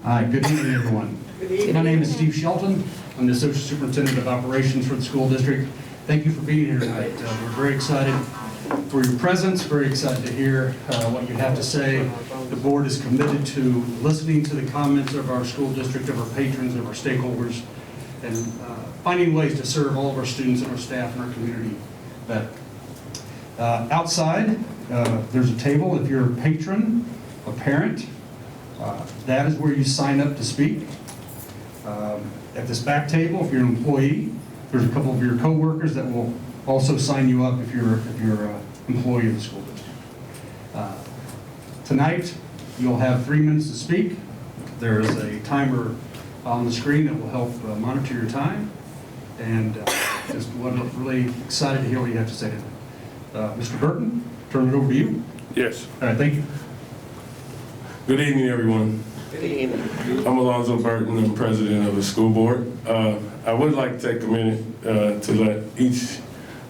Hi, good evening, everyone. Good evening. My name is Steve Shelton. I'm the Associate Superintendent of Operations for the school district. Thank you for being here tonight. We're very excited for your presence, very excited to hear what you have to say. The board is committed to listening to the comments of our school district, of our patrons, of our stakeholders, and finding ways to serve all of our students and our staff and our community better. Outside, there's a table. If you're a patron, a parent, that is where you sign up to speak. At this back table, if you're an employee, there's a couple of your co-workers that will also sign you up if you're an employee of the school district. Tonight, you'll have 3 minutes to speak. There is a timer on the screen that will help monitor your time. And just really excited to hear what you have to say tonight. Mr. Burton, turn it over to you. Yes. All right, thank you. Good evening, everyone. Good evening. I'm Alonzo Burton. I'm president of the school board. I would like to take a minute to let each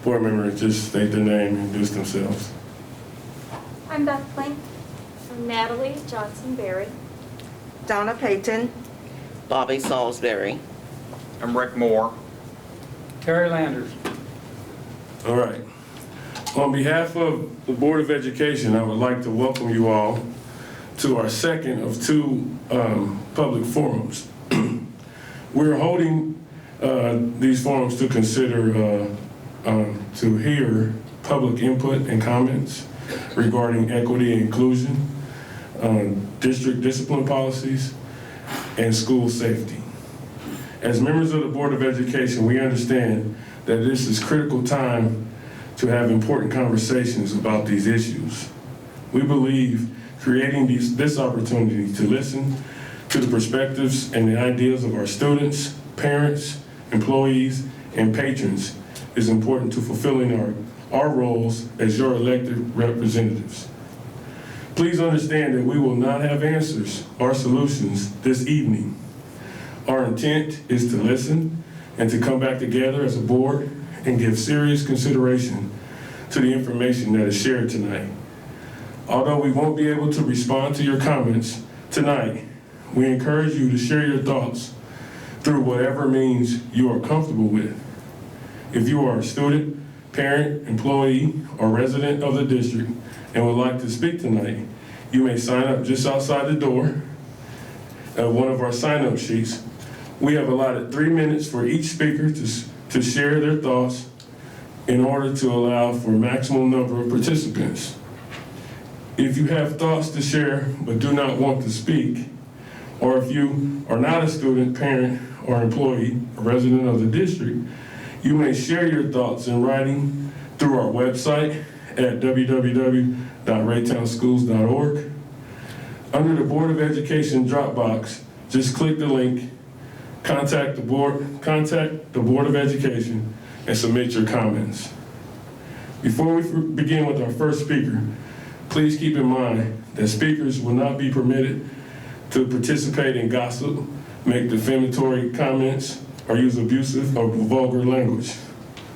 board member just state their name and introduce themselves. I'm Beth Plank. I'm Natalie Johnson-Berry. Donna Payton. Bobby Salisbury. I'm Rick Moore. Terry Landers. All right. On behalf of the Board of Education, I would like to welcome you all to our second of 2 public forums. We're holding these forums to consider, to hear public input and comments regarding equity and inclusion, district discipline policies, and school safety. As members of the Board of Education, we understand that this is critical time to have important conversations about these issues. We believe creating this opportunity to listen to the perspectives and the ideas of our students, parents, employees, and patrons is important to fulfilling our roles as your elected representatives. Please understand that we will not have answers or solutions this evening. Our intent is to listen and to come back together as a board and give serious consideration to the information that is shared tonight. Although we won't be able to respond to your comments tonight, we encourage you to share your thoughts through whatever means you are comfortable with. If you are a student, parent, employee, or resident of the district and would like to speak tonight, you may sign up just outside the door at one of our sign-up sheets. We have allotted 3 minutes for each speaker to share their thoughts in order to allow for a maximum number of participants. If you have thoughts to share but do not want to speak, or if you are not a student, parent, or employee, a resident of the district, you may share your thoughts in writing through our website at www.raytownschools.org. Under the Board of Education drop box, just click the link, contact the Board of Education, and submit your comments. Before we begin with our first speaker, please keep in mind that speakers will not be permitted to participate in gossip, make defamatory comments, or use abusive or vulgar language,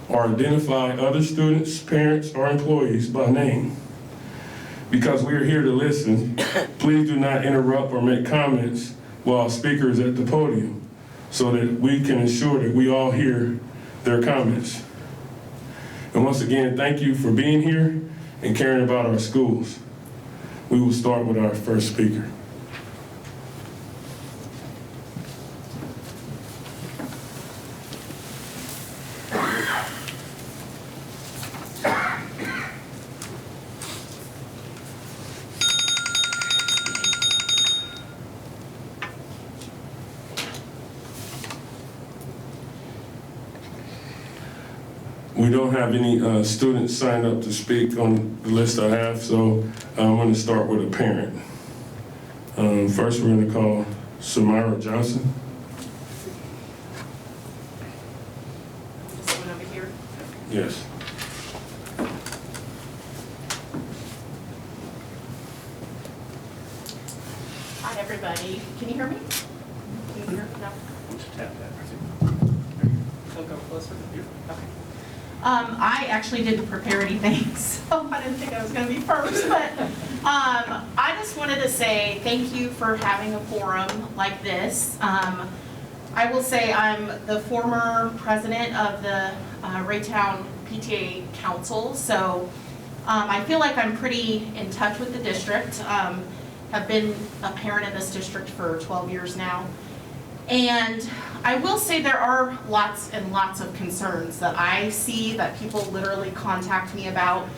or identify other students, parents, or employees by name. Because we are here to listen, please do not interrupt or make comments while speaker is at the podium so that we can ensure that we all hear their comments. And once again, thank you for being here and caring about our schools. We will start with our first speaker. We don't have any students signed up to speak on the list I have, so I'm going to start with a parent. First, we're going to call Samara Johnson. Someone over here? Yes. Hi, everybody. Can you hear me? Can you hear me? No? We'll go closer. Okay. I actually didn't prepare anything, so I didn't think I was going to be first, but I just wanted to say thank you for having a forum like this. I will say I'm the former president of the Raytown PTA Council, so I feel like I'm pretty in touch with the district. Have been a parent in this district for 12 years now. And I will say there are lots and lots of concerns that I see that people literally contact me about.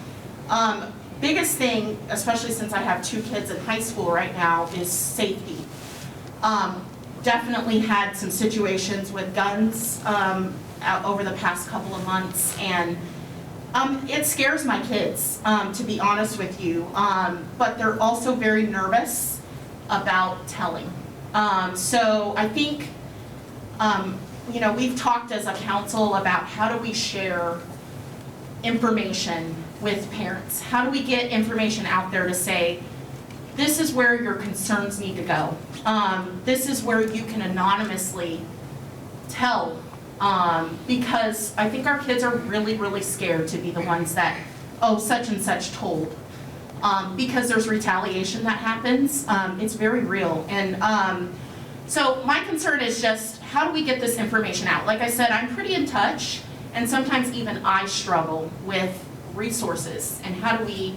Biggest thing, especially since I have 2 kids in high school right now, is safety. Definitely had some situations with guns over the past couple of months, and it scares my kids, to be honest with you, but they're also very nervous about telling. So I think, you know, we've talked as a council about how do we share information with parents? How do we get information out there to say, this is where your concerns need to go. This is where you can anonymously tell, because I think our kids are really, really scared to be the ones that, oh, such and such told. Because there's retaliation that happens. It's very real. And so my concern is just, how do we get this information out? Like I said, I'm pretty in touch, and sometimes even I struggle with resources, and how do we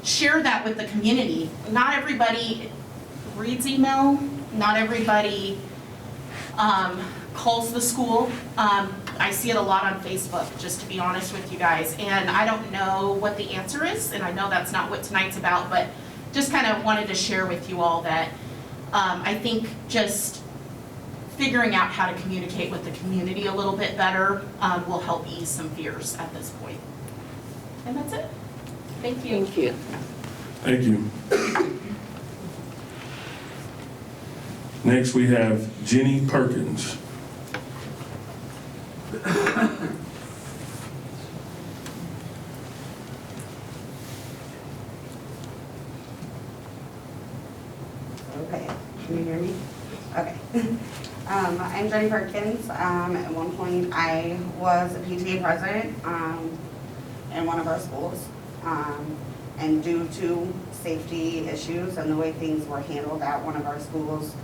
share that with the community? Not everybody reads email, not everybody calls the school. I see it a lot on Facebook, just to be honest with you guys, and I don't know what the answer is, and I know that's not what tonight's about, but just kind of wanted to share with you all that I think just figuring out how to communicate with the community a little bit better will help ease some fears at this point. And that's it. Thank you. Thank you. Thank you. Next, we have Jenny Perkins. Okay, can you hear me? Okay. I'm Jenny Perkins. At one point, I was a PTA president in one of our schools. And due to safety issues and the way things were handled at one of our schools,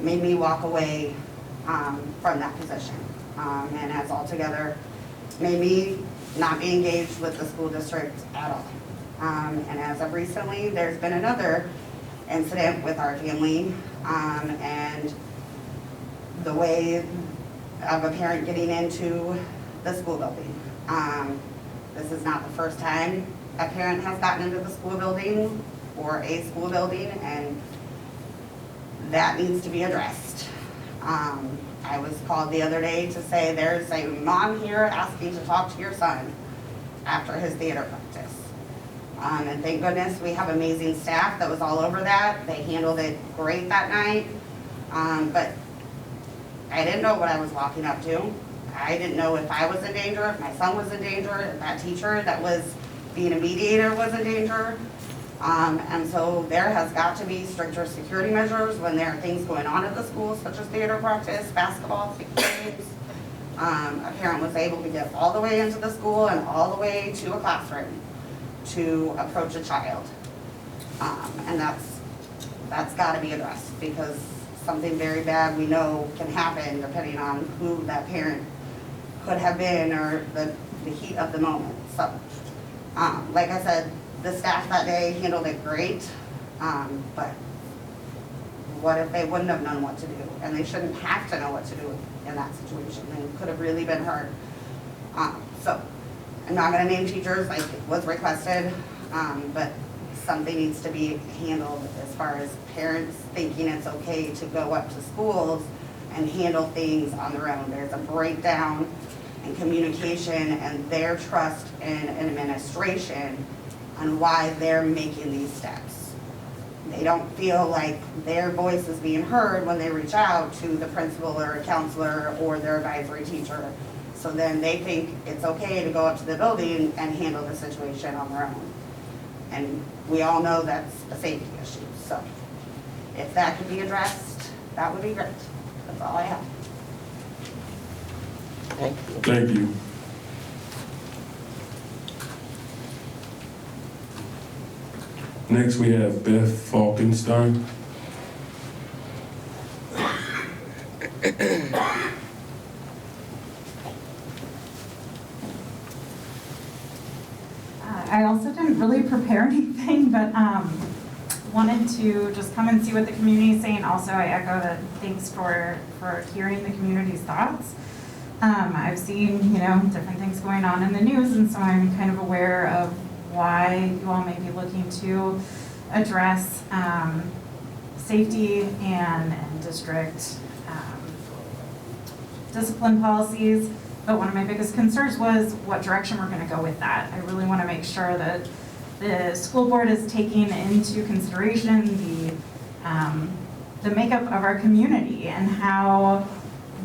made me walk away from that position. And as altogether, made me not be engaged with the school district at all. And as of recently, there's been another incident with our family, and the way of a parent getting into the school building. This is not the first time a parent has gotten into the school building or a school building, and that needs to be addressed. I was called the other day to say there's a mom here asking to talk to your son after his theater practice. And thank goodness we have amazing staff that was all over that. They handled it great that night. But I didn't know what I was walking up to. I didn't know if I was in danger, if my son was in danger, if that teacher that was being a mediator was in danger. And so there has got to be stricter security measures when there are things going on at the school, such as theater practice, basketball games. A parent was able to get all the way into the school and all the way to a classroom to approach a child. And that's got to be addressed, because something very bad we know can happen depending on who that parent could have been or the heat of the moment. So, like I said, the staff that day handled it great, but what if they wouldn't have known what to do? And they shouldn't have to know what to do in that situation. It could have really been hard. So I'm not going to name teachers like it was requested, but something needs to be handled as far as parents thinking it's okay to go up to schools and handle things on their own. There's a breakdown in communication and their trust in administration on why they're making these steps. They don't feel like their voice is being heard when they reach out to the principal or a counselor or their advisory teacher. So then they think it's okay to go up to the building and handle the situation on their own. And we all know that's a safety issue. So if that could be addressed, that would be great. That's all I have. Thank you. Thank you. Next, we have Beth Falkenstein. I also didn't really prepare anything, but wanted to just come and see what the community is saying. Also, I echo the thanks for hearing the community's thoughts. I've seen, different things going on in the news, and so I'm kind of aware of why you all may be looking to address safety and district discipline policies. But one of my biggest concerns was what direction we're going to go with that. I really want to make sure that the school board is taking into consideration the makeup of our community and how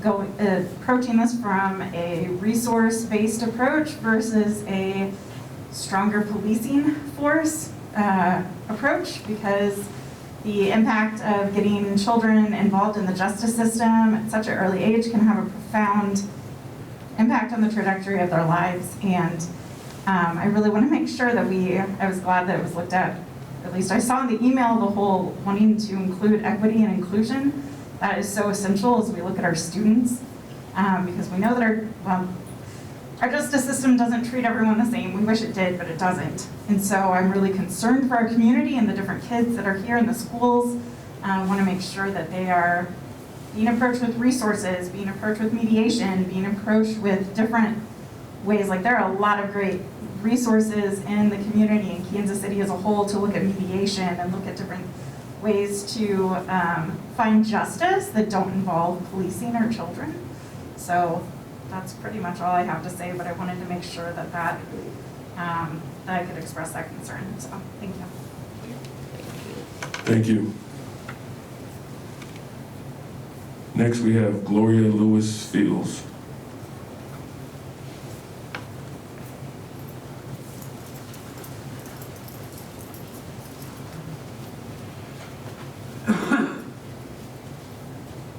approaching this from a resource-based approach versus a stronger policing force approach, because the impact of getting children involved in the justice system at such an early age can have a profound impact on the trajectory of their lives. And I really want to make sure that I was glad that it was looked at least I saw in the email, the whole wanting to include equity and inclusion. That is so essential as we look at our students, because we know that our justice system doesn't treat everyone the same. We wish it did, but it doesn't. And so I'm really concerned for our community and the different kids that are here in the schools. I want to make sure that they are being approached with resources, being approached with mediation, being approached with different ways. Like, there are a lot of great resources in the community in Kansas City as a whole to look at mediation and look at different ways to find justice that don't involve policing our children. So that's pretty much all I have to say, but I wanted to make sure that I could express that concern. So thank you. Thank you. Next, we have Gloria Lewis Fields.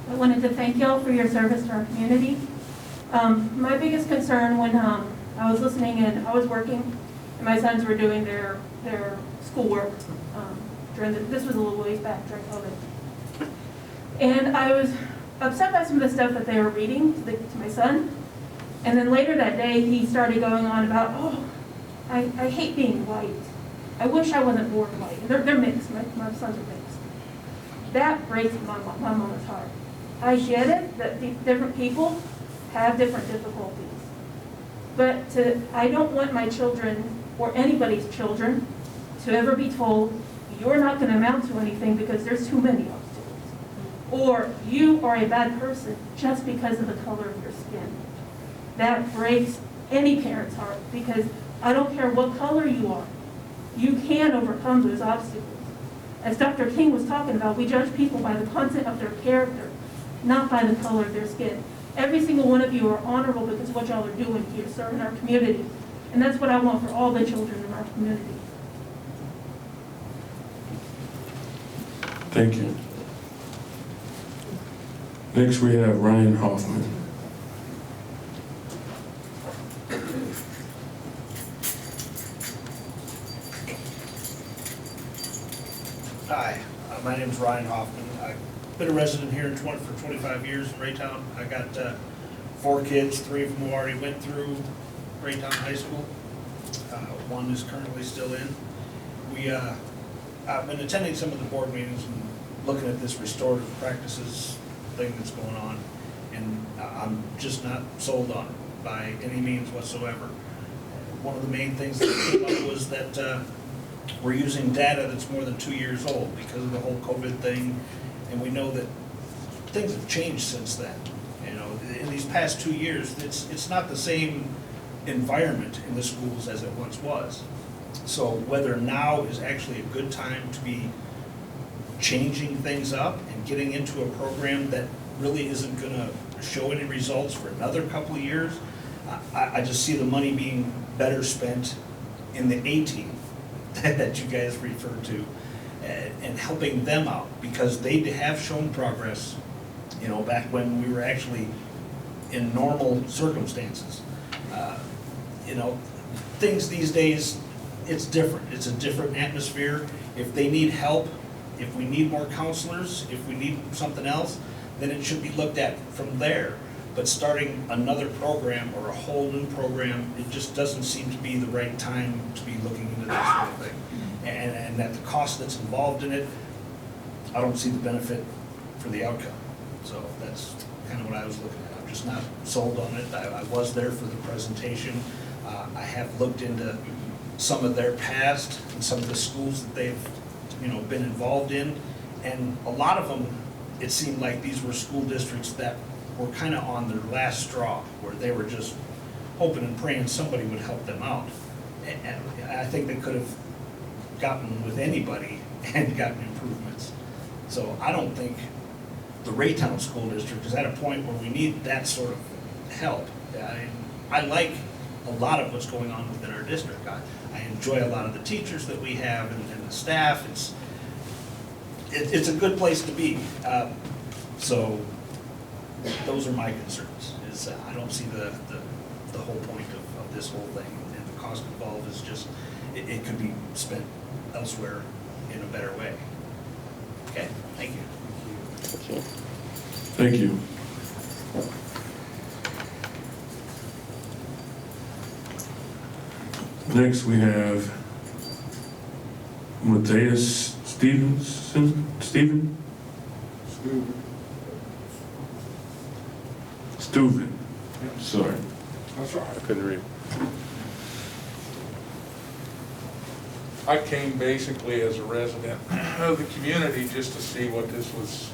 I wanted to thank y'all for your service to our community. My biggest concern when I was listening and I was working, and my sons were doing their schoolwork this was a little ways back during COVID. And I was upset by some of the stuff that they were reading to my son. And then later that day, he started going on about, I hate being white. I wish I wasn't born white. And they're mixed. My sons are mixed. That breaks my mama's heart. I get it that different people have different difficulties. But I don't want my children, or anybody's children, to ever be told, you're not going to amount to anything because there's too many obstacles. Or you are a bad person just because of the color of your skin. That breaks any parent's heart, because I don't care what color you are, you can overcome those obstacles. As Dr. King was talking about, we judge people by the content of their character, not by the color of their skin. Every single one of you are honorable because of what y'all are doing here, serving our community. And that's what I want for all the children in our community. Thank you. Next, we have Ryan Hoffman. Hi, my name is Ryan Hoffman. I've been a resident here for 25 years in Raytown. I got 4 kids, 3 of them already went through Raytown High School. One is currently still in. I've been attending some of the board meetings and looking at this restorative practices thing that's going on, and I'm just not sold on it by any means whatsoever. One of the main things that came up was that we're using data that's more than 2 years old because of the whole COVID thing, and we know that things have changed since then. In these past 2 years, it's not the same environment in the schools as it once was. So whether now is actually a good time to be changing things up and getting into a program that really isn't going to show any results for another couple of years, I just see the money being better spent in the A team that you guys referred to, and helping them out, because they have shown progress, back when we were actually in normal circumstances. Things these days it's different. It's a different atmosphere. If they need help, if we need more counselors, if we need something else, then it should be looked at from there. But starting another program or a whole new program, it just doesn't seem to be the right time to be looking into that sort of thing. And that the cost that's involved in it, I don't see the benefit for the outcome. So that's kind of what I was looking at. I'm just not sold on it. I was there for the presentation. I have looked into some of their past and some of the schools that they've, been involved in. And a lot of them, it seemed like these were school districts that were kind of on their last straw, where they were just hoping and praying somebody would help them out. And I think they could have gotten with anybody and gotten improvements. So I don't think the Raytown School District is at a point where we need that sort of help. I like a lot of what's going on within our district. I enjoy a lot of the teachers that we have and the staff. It's a good place to be. So those are my concerns. I don't see the whole point of this whole thing, and the cost involved is just, it could be spent elsewhere in a better way. Okay, thank you. Thank you. Next, we have Matthias Steuven. Sorry. That's right. I couldn't read. I came basically as a resident of the community just to see what this was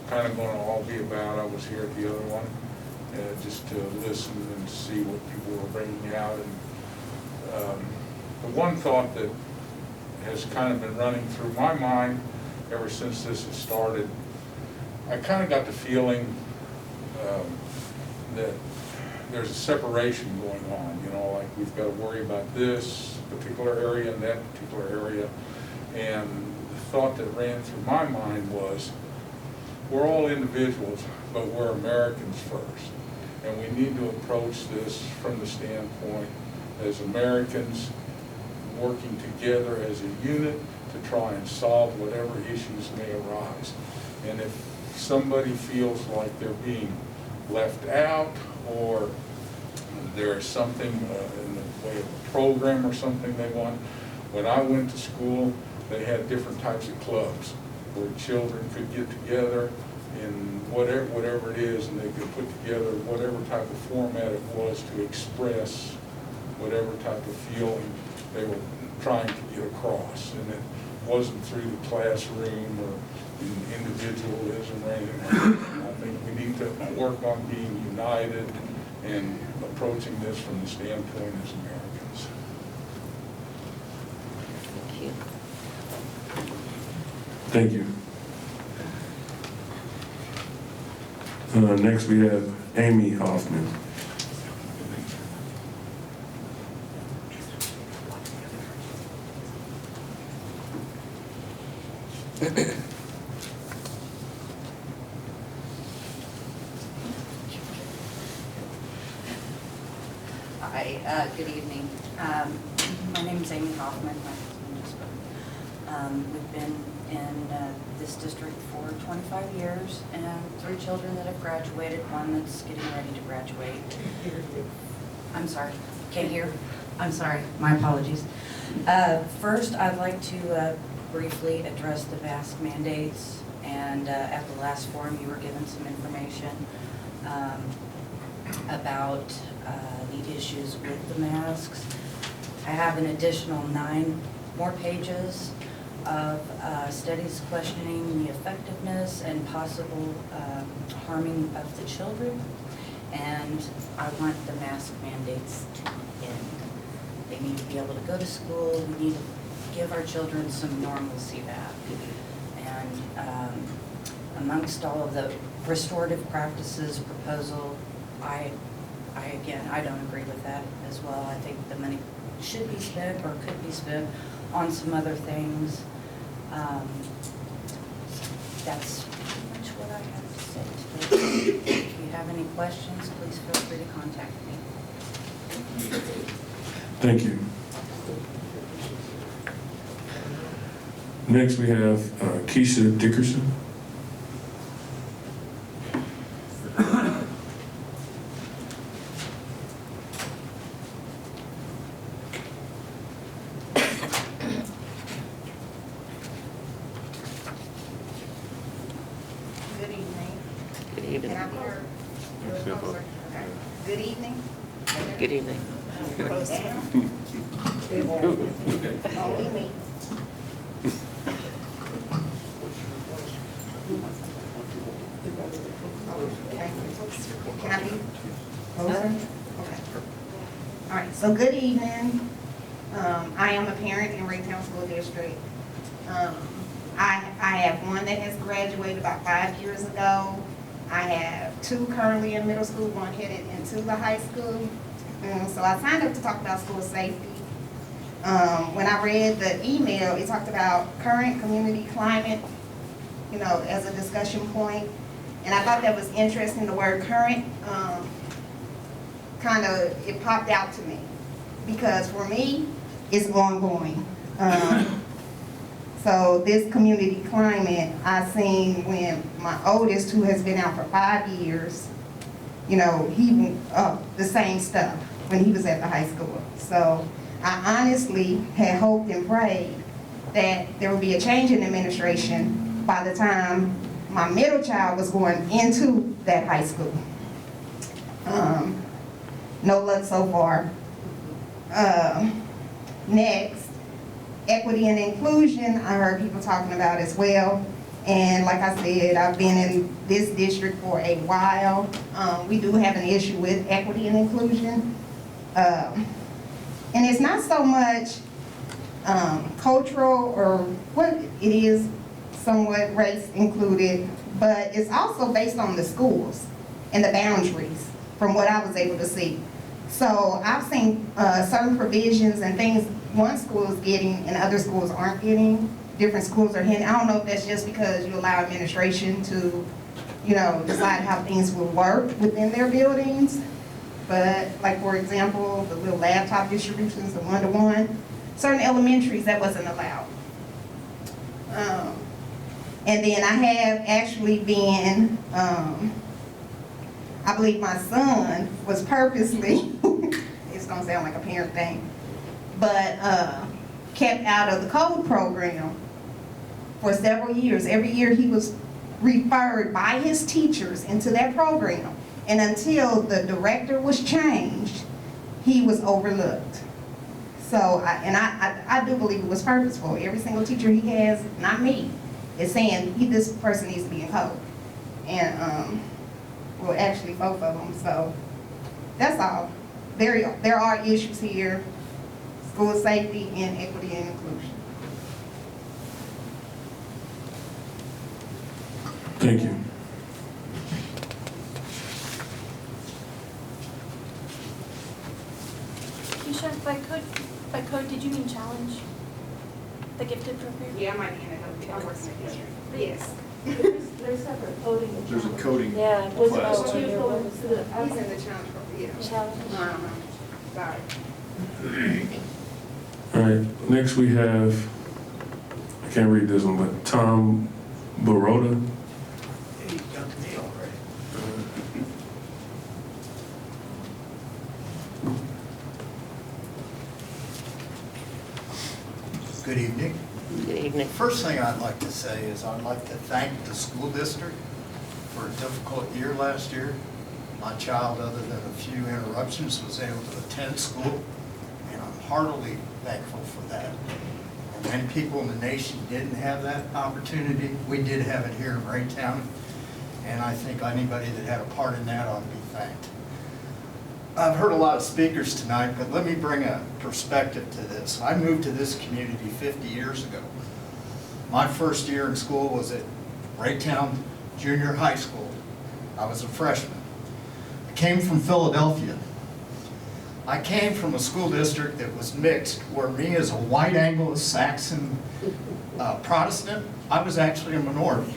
kind of going to all be about. I was here at the other one, just to listen and see what people were bringing out. And the one thought that has kind of been running through my mind ever since this has started, I kind of got the feeling that there's a separation going on, like we've got to worry about this particular area and that particular area. And the thought that ran through my mind was, we're all individuals, but we're Americans first. And we need to approach this from the standpoint as Americans working together as a unit to try and solve whatever issues may arise. And if somebody feels like they're being left out, or there is something in the way of a program or something they want. When I went to school, they had different types of clubs where children could get together in whatever it is, and they could put together whatever type of format it was to express whatever type of feeling they were trying to get across. And it wasn't through the classroom or individualism or anything like that. I think we need to work on being united and approaching this from the standpoint as Americans. Thank you. Next, we have Amy Hoffman. Hi, good evening. My name is Amy Hoffman. My husband just spoke. We've been in this district for 25 years and 3 children that have graduated, one that's getting ready to graduate. I'm sorry, can't hear? I'm sorry, my apologies. First, I'd like to briefly address the mask mandates, and at the last forum you were given some information about the issues with the masks. I have an additional 9 more pages of studies questioning the effectiveness and possible harming of the children, and I want the mask mandates to end. They need to be able to go to school. We need to give our children some normalcy back. And amongst all of the restorative practices proposal, I don't agree with that as well. I think the money should be spent or could be spent on some other things. That's pretty much what I have to say today. If you have any questions, please feel free to contact me. Thank you. Next, we have Keisha Dickerson. Good evening. Good evening. Can I be heard? Okay. Good evening. Good evening. Only me. Okay. Can I be closer? Okay. All right, so good evening. I am a parent in Raytown School District. I have one that has graduated about 5 years ago. I have two currently in middle school, one headed into the high school. So I signed up to talk about school safety. When I read the email, it talked about current community climate, you know, as a discussion point. And I thought that was interesting, the word current, it popped out to me. Because for me, it's ongoing. So this community climate, I seen when my oldest, who has been out for 5 years, you know, he the same stuff when he was at the high school. So I honestly had hoped and prayed that there would be a change in administration by the time my middle child was going into that high school. No luck so far. Next, equity and inclusion, I heard people talking about as well. And like I said, I've been in this district for a while. We do have an issue with equity and inclusion. And it's not so much cultural or what it is, somewhat race included, but it's also based on the schools and the boundaries from what I was able to see. So I've seen certain provisions and things one school is getting and other schools aren't getting. Different schools are hitting. I don't know if that's just because you allow administration to, you know, decide how things will work within their buildings. But like, for example, the little laptop distributions, the one-to-one, certain elementaries, that wasn't allowed. And then I have actually been, I believe my son was purposely, it's gonna sound like a parent thing, but kept out of the code program for several years. Every year he was referred by his teachers into that program. And until the director was changed, he was overlooked. So, I do believe it was purposeful. Every single teacher he has, not me, is saying this person needs to be in code. And, well, actually both of them. So that's all. There are issues here, school safety and equity and inclusion. Thank you. Keisha, by code, did you mean challenge? The gifted program? Yeah, I might be in it. I'm working in district. Yes. There's separate coding. and There's a challenge. coding Yeah. Was class. it two codes to the He's in the challenge program, yeah. Challenge. Sorry. All right, next we have, I can't read this one, but Tom Barbato. Hey, you got to me already. Good evening. Good evening. First thing I'd like to say is I'd like to thank the school district for a difficult year last year. My child, other than a few interruptions, was able to attend school, and I'm heartily thankful for that. And many people in the nation didn't have that opportunity. We did have it here in Raytown, and I think anybody that had a part in that ought to be thanked. I've heard a lot of speakers tonight, but let me bring a perspective to this. I moved to this community 50 years ago. My first year in school was at Raytown Junior High School. I was a freshman. I came from Philadelphia. I came from a school district that was mixed, where me as a white Anglo-Saxon Protestant, I was actually a minority.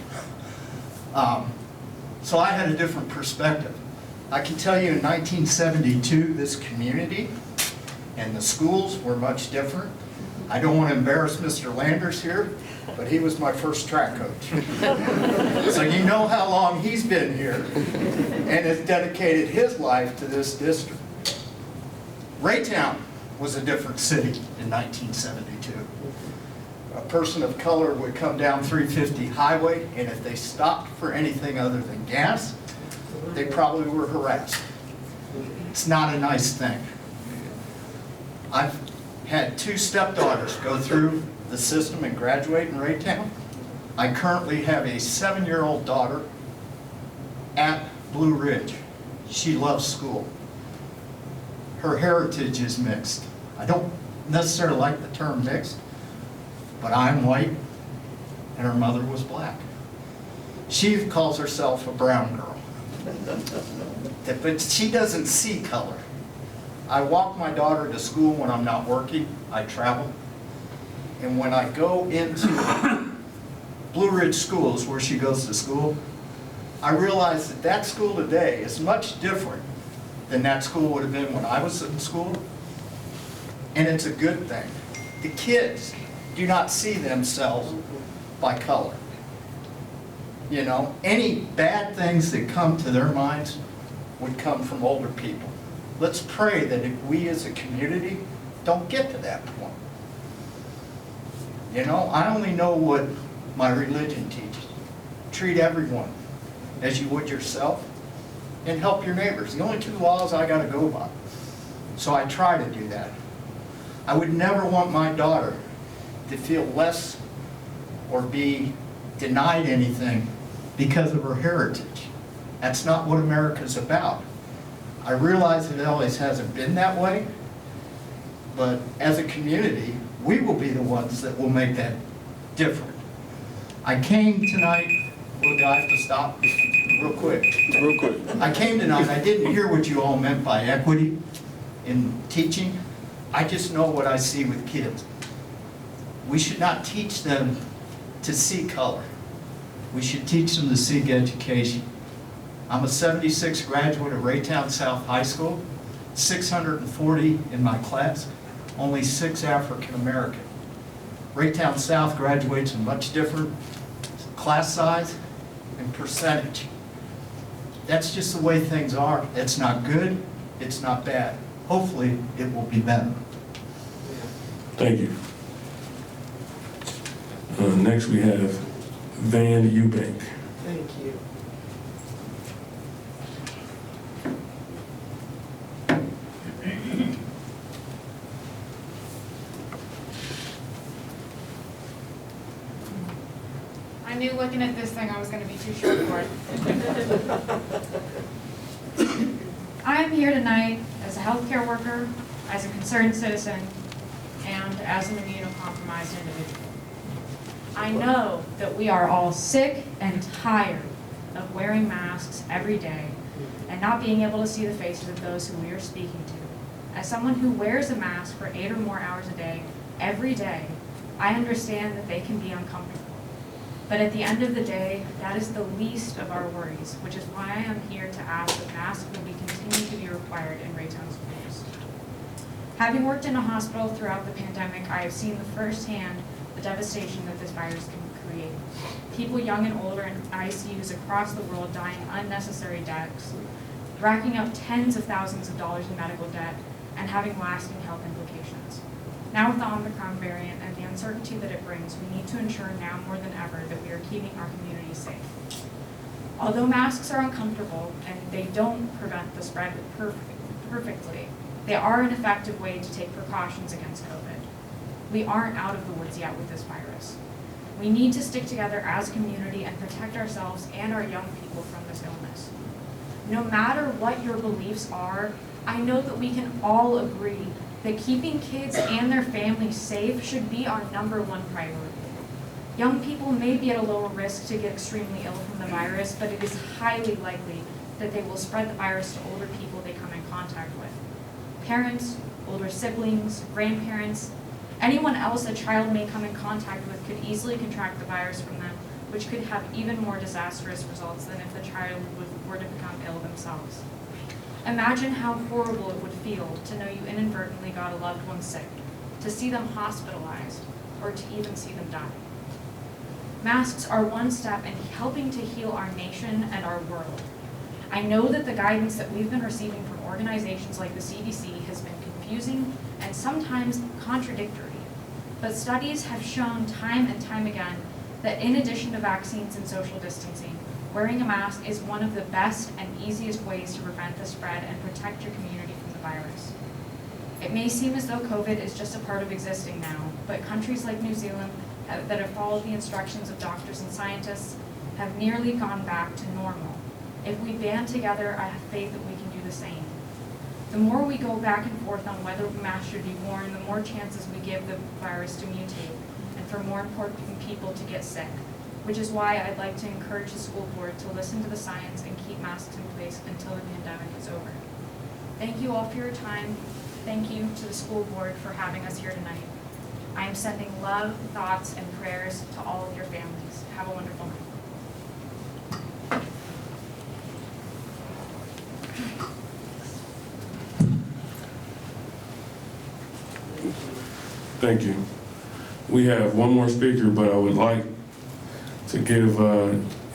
So I had a different perspective. I can tell you in 1972, this community and the schools were much different. I don't want to embarrass Mr. Landers here, but he was my first track coach. So you know how long he's been here and has dedicated his life to this district. Raytown was a different city in 1972. A person of color would come down 350 highway, and if they stopped for anything other than gas, they probably were harassed. It's not a nice thing. I've had 2 stepdaughters go through the system and graduate in Raytown. I currently have a 7-year-old daughter at Blue Ridge. She loves school. Her heritage is mixed. I don't necessarily like the term mixed, but I'm white and her mother was black. She calls herself a brown girl. But she doesn't see color. I walk my daughter to school when I'm not working. I travel. And when I go into Blue Ridge Schools, where she goes to school, I realize that that school today is much different than that school would have been when I was in school. And it's a good thing. The kids do not see themselves by color. You know, any bad things that come to their minds would come from older people. Let's pray that if we as a community don't get to that point. You know, I only know what my religion teaches. Treat everyone as you would yourself and help your neighbors. The only 2 laws I got to go by. So I try to do that. I would never want my daughter to feel less or be denied anything because of her heritage. That's not what America's about. I realize it always hasn't been that way, but as a community, we will be the ones that will make that different. I came tonight, well, do I have to stop? Real quick. Real quick. I came tonight, I didn't hear what you all meant by equity in teaching. I just know what I see with kids. We should not teach them to see color. We should teach them to seek education. I'm a 76 graduate of Raytown South High School, 640 in my class, only 6 African American. Raytown South graduates in much different class size and percentage. That's just the way things are. It's not good, it's not bad. Hopefully, it will be better. Thank you. Next we have Van Eubank. Thank you. I knew looking at this thing I was going to be too short for it. I am here tonight as a healthcare worker, as a concerned citizen, and as an immunocompromised individual. I know that we are all sick and tired of wearing masks every day and not being able to see the faces of those who we are speaking to. As someone who wears a mask for 8 or more hours a day, every day, I understand that they can be uncomfortable. But at the end of the day, that is the least of our worries, which is why I am here to ask that masks will be continued to be required in Raytown schools. Having worked in a hospital throughout the pandemic, I have seen firsthand the devastation that this virus can create. People young and older in ICUs across the world dying unnecessary deaths, racking up tens of thousands of dollars in medical debt, and having lasting health implications. Now with the Omicron variant and the uncertainty that it brings, we need to ensure now more than ever that we are keeping our communities safe. Although masks are uncomfortable and they don't prevent the spread perfectly, they are an effective way to take precautions against COVID. We aren't out of the woods yet with this virus. We need to stick together as a community and protect ourselves and our young people from this illness. No matter what your beliefs are, I know that we can all agree that keeping kids and their families safe should be our #1 priority. Young people may be at a lower risk to get extremely ill from the virus, but it is highly likely that they will spread the virus to older people they come in contact with. Parents, older siblings, grandparents, anyone else a child may come in contact with could easily contract the virus from them, which could have even more disastrous results than if the child were to become ill themselves. Imagine how horrible it would feel to know you inadvertently got a loved one sick. to see them hospitalized, or to even see them die. Masks are one step in helping to heal our nation and our world. I know that the guidance that we've been receiving from organizations like the CDC has been confusing and sometimes contradictory, but studies have shown time and time again that in addition to vaccines and social distancing, wearing a mask is one of the best and easiest ways to prevent the spread and protect your community from the virus. It may seem as though COVID is just a part of existing now, but countries like New Zealand that have followed the instructions of doctors and scientists have nearly gone back to normal. If we band together, I have faith that we can do the same. The more we go back and forth on whether masks should be worn, the more chances we give the virus to mutate and for more important people to get sick, which is why I'd like to encourage the school board to listen to the science and keep masks in place until the pandemic is over. Thank you all for your time. Thank you to the school board for having us here tonight. I am sending love, thoughts, and prayers to all of your families. Have a wonderful night. Thank you. We have one more speaker, but I would like to give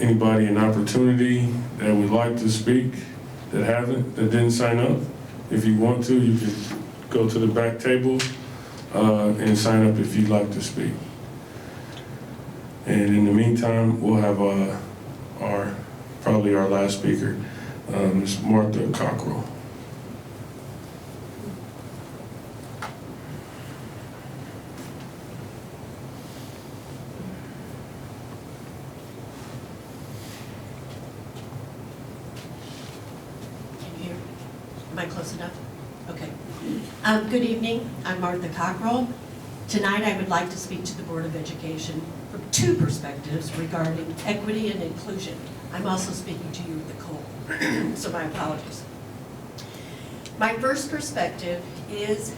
anybody an opportunity that would like to speak that didn't sign up. If you want to, you can go to the back table and sign up if you'd like to speak. And in the meantime, we'll have probably our last speaker, Ms. Martha Cockrell. Am I close enough? Okay. Good evening. I'm Martha Cockrell. Tonight I would like to speak to the Board of Education from two perspectives regarding equity and inclusion. I'm also speaking to you with a cold, so my apologies. My first perspective is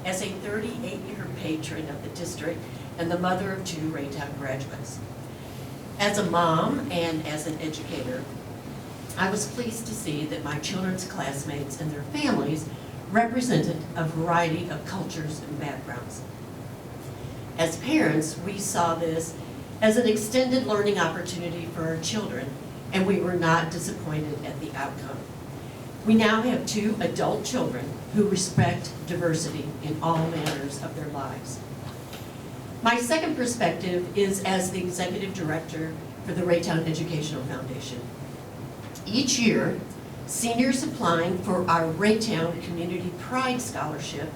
as a 38-year patron of the district and the mother of two Raytown graduates. As a mom and as an educator, I was pleased to see that my children's classmates and their families represented a variety of cultures and backgrounds. As parents, we saw this as an extended learning opportunity for our children, and we were not disappointed at the outcome. We now have two adult children who respect diversity in all manners of their lives. My second perspective is as the executive director for the Raytown Educational Foundation. Each year, seniors applying for our Raytown Community Pride Scholarship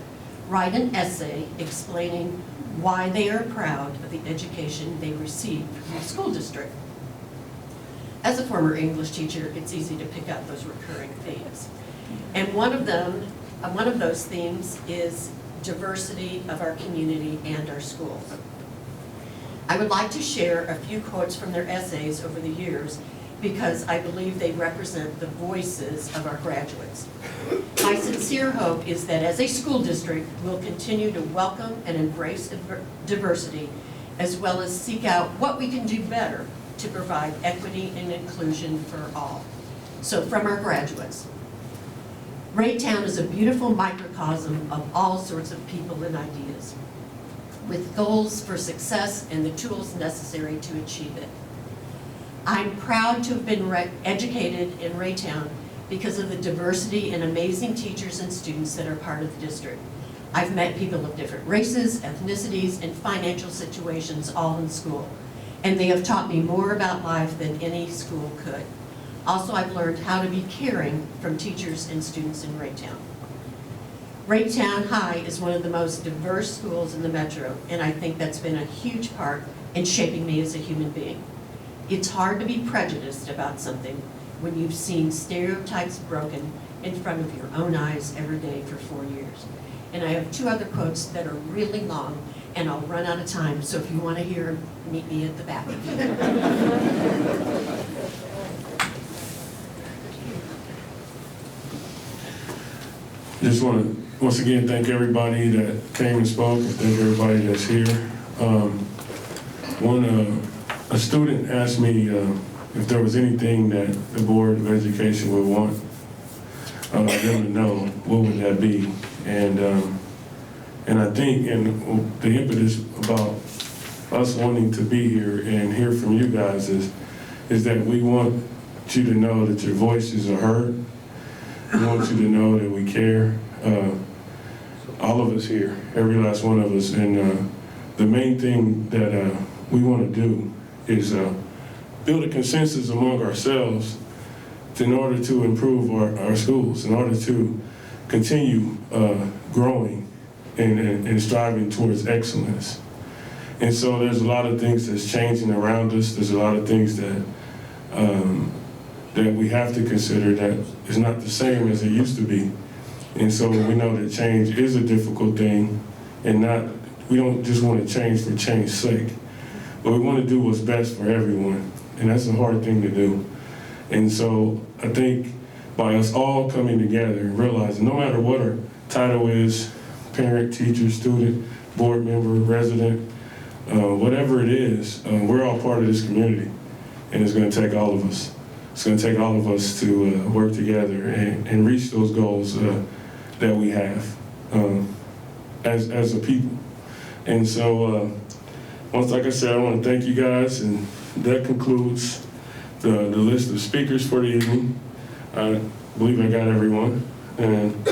write an essay explaining why they are proud of the education they received from the school district. As a former English teacher, it's easy to pick out those recurring themes. And one of those themes is diversity of our community and our schools. I would like to share a few quotes from their essays over the years because I believe they represent the voices of our graduates. My sincere hope is that as a school district, we'll continue to welcome and embrace diversity, as well as seek out what we can do better to provide equity and inclusion for all. So from our graduates, Raytown is a beautiful microcosm of all sorts of people and ideas, with goals for success and the tools necessary to achieve it. I'm proud to have been educated in Raytown because of the diversity and amazing teachers and students that are part of the district. I've met people of different races, ethnicities, and financial situations all in school, and they have taught me more about life than any school could. Also, I've learned how to be caring from teachers and students in Raytown. Raytown High is one of the most diverse schools in the metro, and I think that's been a huge part in shaping me as a human being. It's hard to be prejudiced about something when you've seen stereotypes broken in front of your own eyes every day for 4 years. And I have two other quotes that are really long, and I'll run out of time, so if you want to hear them, meet me at the back. Just want to once again thank everybody that came and spoke, and thank everybody that's here. A student asked me if there was anything that the Board of Education would want them to know, what would that be? And And I think, and the impetus about us wanting to be here and hear from you guys is that we want you to know that your voices are heard. We want you to know that we care. All of us here, every last one of us. And the main thing that we want to do is build a consensus among ourselves in order to improve our schools, in order to continue growing and striving towards excellence. And so there's a lot of things that's changing around us. There's a lot of things that we have to consider that is not the same as it used to be. And so we know that change is a difficult thing, and we don't just want to change for change's sake, but we want to do what's best for everyone, and that's a hard thing to do. And so I think by us all coming together and realizing no matter what our title is, parent, teacher, student, board member, resident, whatever it is, we're all part of this community, and it's going to take all of us. It's going to take all of us to work together and reach those goals that we have as a people. And so, like I said, I want to thank you guys, and that concludes the list of speakers for the evening. I believe I got everyone. And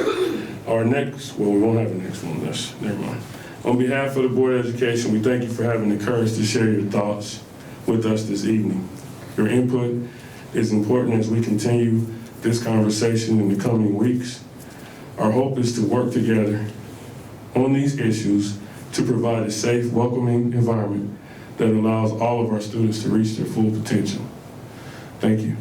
our next, well, we won't have a next one, never mind. On behalf of the Board of Education, we thank you for having the courage to share your thoughts with us this evening. Your input is important as we continue this conversation in the coming weeks. Our hope is to work together on these issues to provide a safe, welcoming environment that allows all of our students to reach their full potential. Thank you.